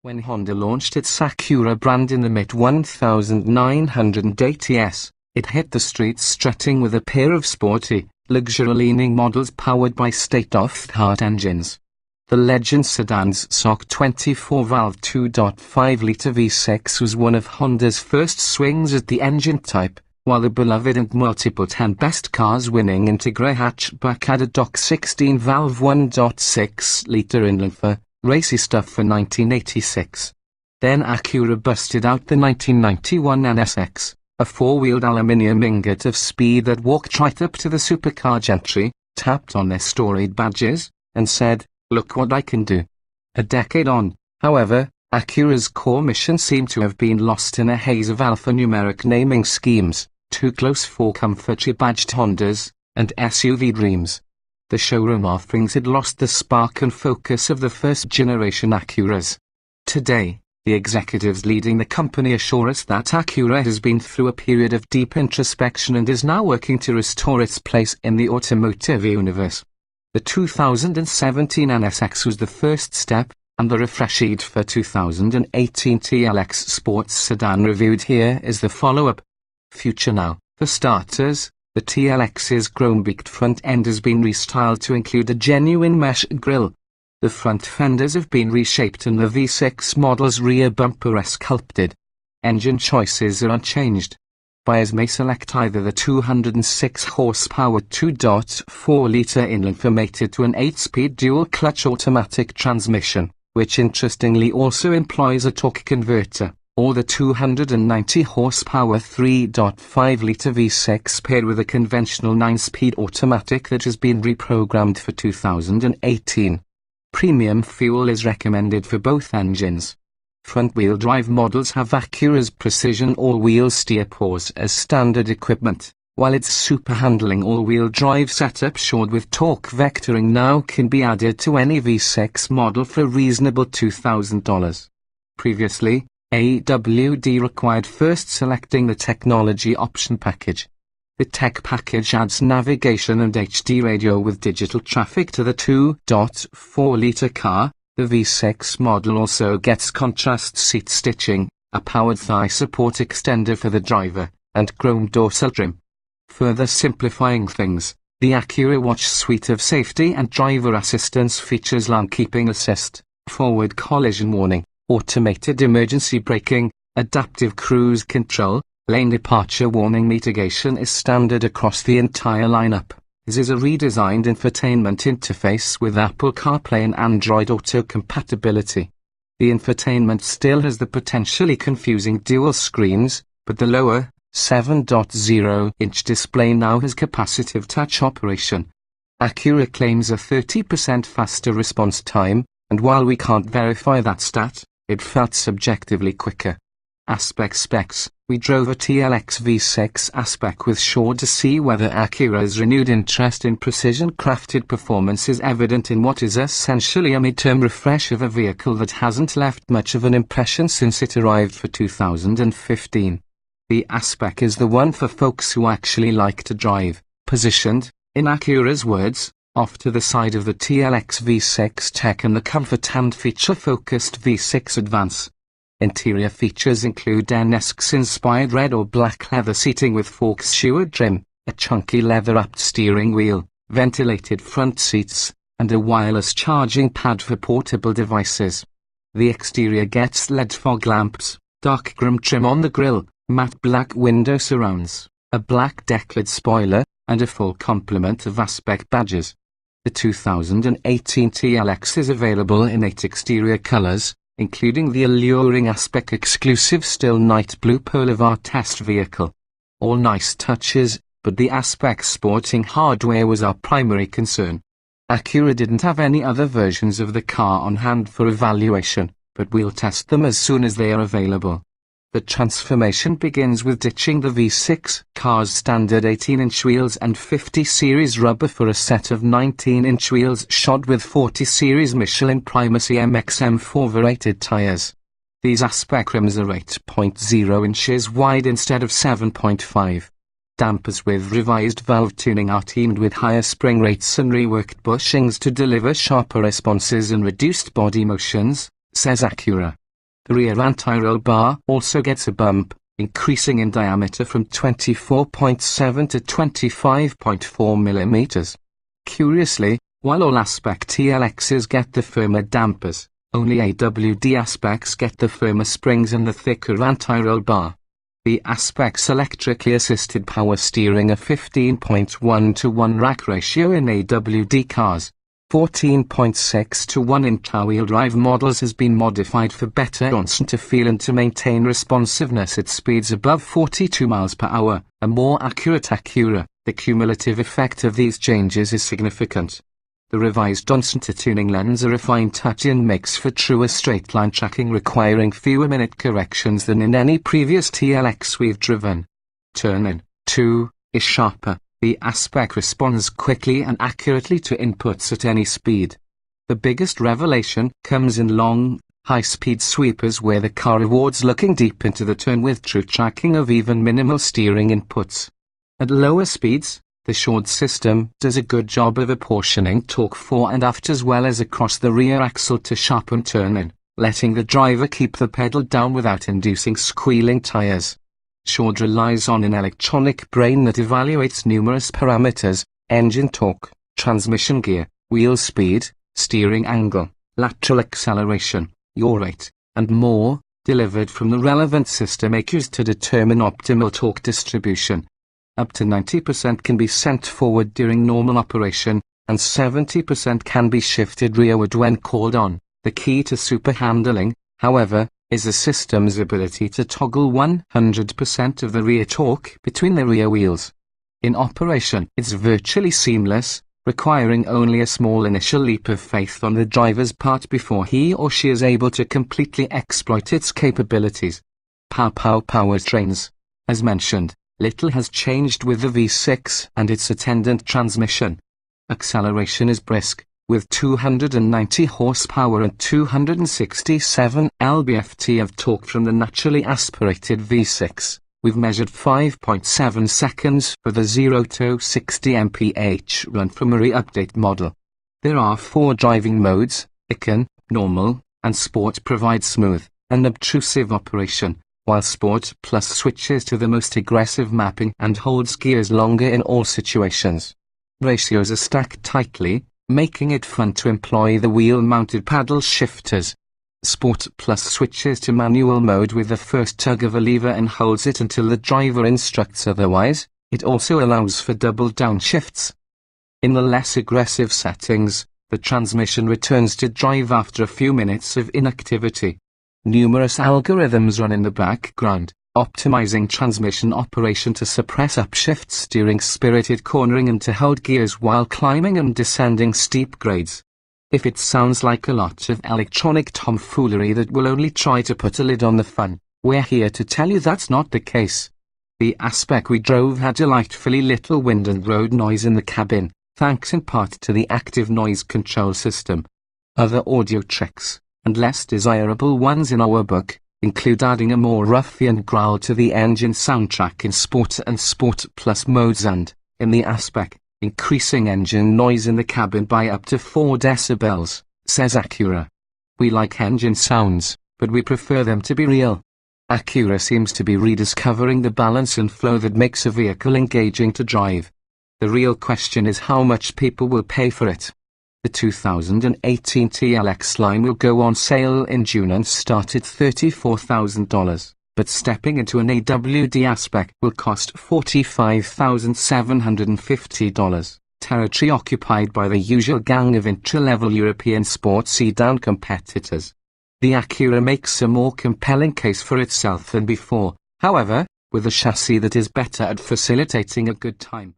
When Honda launched its Acura brand in the mid-1980s, it hit the streets strutting with a pair of sporty, luxury-leaning models powered by state-of-the-art engines. The Legend sedan's SOC 24-valve 2.5-litre V6 was one of Honda's first swings at the engine type, while the beloved and multiple 10 best cars winning Integra hatchback had a DOC 16-valve 1.6-litre inline-4, racy stuff for 1986. Then Acura busted out the 1991 NSX, a four-wheeled aluminium ingot of speed that walked right up to the supercar gentry, tapped on their storied badges, and said, "Look what I can do." A decade on, however, Acura's core mission seemed to have been lost in a haze of alphanumeric naming schemes, too close for comfort badged Hondas, and SUV dreams. The showroom offerings had lost the spark and focus of the first-generation Acuras. Today, the executives leading the company assure us that Acura has been through a period of deep introspection and is now working to restore its place in the automotive universe. The 2017 NSX was the first step, and the refreshed for 2018 TLX sports sedan reviewed here is the follow-up. Future now. For starters, the TLX's chrome-beaked front end has been restyled to include a genuine mesh grille. The front fenders have been reshaped and the V6 model's rear bumper is sculpted. Engine choices are unchanged. Buyers may select either the 206 horsepower 2.4-litre inline-4 mated to an 8-speed dual-clutch automatic transmission, which interestingly also employs a torque converter, or the 290 horsepower 3.5-litre V6 paired with a conventional 9-speed automatic that has been reprogrammed for 2018. Premium fuel is recommended for both engines. Front-wheel drive models have Acura's precision all-wheel steer pause as standard equipment, while its super-handling all-wheel drive setup shored with torque vectoring now can be added to any V6 model for a reasonable $2,000. Previously, AWD required first selecting the technology option package. The tech package adds navigation and HD radio with digital traffic to the 2.4-litre car. The V6 model also gets contrast seat stitching, a powered thigh support extender for the driver, and chrome dorsal trim. Further simplifying things, the Acura Watch suite of safety and driver assistance features lane keeping assist, forward collision warning, automated emergency braking, adaptive cruise control, lane departure warning mitigation is standard across the entire lineup. This is a redesigned infotainment interface with Apple CarPlay and Android Auto compatibility. The infotainment still has the potentially confusing dual screens, but the lower, 7.0-inch display now has capacitive touch operation. Acura claims a 30% faster response time, and while we can't verify that stat, it felt subjectively quicker. Specs. We drove a TLX V6 Aspect with Shaw to see whether Acura's renewed interest in precision-crafted performance is evident in what is essentially a midterm refresh of a vehicle that hasn't left much of an impression since it arrived for 2015. The Aspect is the one for folks who actually like to drive, positioned, in Acura's words, off to the side of the TLX V6 tech and the comfort and feature-focused V6 Advance. Interior features include NSX-inspired red or black leather seating with fork-skewered trim, a chunky leather-wrapped steering wheel, ventilated front seats, and a wireless charging pad for portable devices. The exterior gets LED fog lamps, dark chrome trim on the grille, matte black window surrounds, a black decklid spoiler, and a full complement of Aspect badges. The 2018 TLX is available in 8 exterior colors, including the alluring Aspect exclusive still night blue Boulevard test vehicle. All nice touches, but the Aspect sporting hardware was our primary concern. Acura didn't have any other versions of the car on hand for evaluation, but we'll test them as soon as they are available. The transformation begins with ditching the V6 car's standard 18-inch wheels and 50 series rubber for a set of 19-inch wheels shod with 40 series Michelin Primacy MXM4 rated tires. These Aspect rims are 8.0 inches wide instead of 7.5. Dampers with revised valve tuning are teamed with higher spring rates and reworked bushings to deliver sharper responses and reduced body motions, says Acura. The rear anti-roll bar also gets a bump, increasing in diameter from 24.7 to 25.4 millimeters. Curiously, while all Aspect TLXs get the firmer dampers, only AWD Aspects get the firmer springs and the thicker anti-roll bar. The Aspect's electrically assisted power steering, a 15.1 to 1 rack ratio in AWD cars, 14.6 to 1 in car-wheel drive models, has been modified for better instant feel and to maintain responsiveness at speeds above 42 miles per hour, a more accurate Acura. The cumulative effect of these changes is significant. The revised instant tuning lends a refined touch and makes for truer straight-line tracking, requiring fewer minute corrections than in any previous TLX we've driven. Turn-in, too, is sharper. The Aspect responds quickly and accurately to inputs at any speed. The biggest revelation comes in long, high-speed sweepers, where the car rewards looking deep into the turn with true tracking of even minimal steering inputs. At lower speeds, the short system does a good job of apportioning torque fore and aft as well as across the rear axle to sharpen turn-in, letting the driver keep the pedal down without inducing squealing tires. Short relies on an electronic brain that evaluates numerous parameters: engine torque, transmission gear, wheel speed, steering angle, lateral acceleration, yaw rate, and more, delivered from the relevant system ECUs to determine optimal torque distribution. Up to 90% can be sent forward during normal operation, and 70% can be shifted rearward when called on. The key to super handling, however, is the system's ability to toggle 100% of the rear torque between the rear wheels. In operation, it's virtually seamless, requiring only a small initial leap of faith on the driver's part before he or she is able to completely exploit its capabilities. Powertrains. As mentioned, little has changed with the V6 and its attendant transmission. Acceleration is brisk, with 290 horsepower and 267 lb-ft of torque from the naturally aspirated V6. We've measured 5.7 seconds for the 0 to 60 mph run from a re-update model. There are 4 driving modes: Econ, Normal, and Sport provide smooth, unobtrusive operation, while Sport Plus switches to the most aggressive mapping and holds gears longer in all situations. Ratios are stacked tightly, making it fun to employ the wheel-mounted paddle shifters. Sport Plus switches to manual mode with the first tug of a lever and holds it until the driver instructs otherwise. It also allows for double downshifts. In the less aggressive settings, the transmission returns to drive after a few minutes of inactivity. Numerous algorithms run in the background, optimizing transmission operation to suppress upshifts during spirited cornering and to hold gears while climbing and descending steep grades. If it sounds like a lot of electronic tomfoolery that will only try to put a lid on the fun, we're here to tell you that's not the case. The Aspect we drove had delightfully little wind and road noise in the cabin, thanks in part to the active noise control system. Other audio tricks, and less desirable ones in our book, include adding a more ruffian growl to the engine soundtrack in Sport and Sport Plus modes and, in the Aspect, increasing engine noise in the cabin by up to 4 decibels, says Acura. We like engine sounds, but we prefer them to be real. Acura seems to be rediscovering the balance and flow that makes a vehicle engaging to drive. The real question is how much people will pay for it. The 2018 TLX line will go on sale in June and start at $34,000. But stepping into an AWD Aspect will cost $45,750, territory occupied by the usual gang of intra-level European sports sedan competitors. The Acura makes a more compelling case for itself than before, however, with a chassis that is better at facilitating a good time.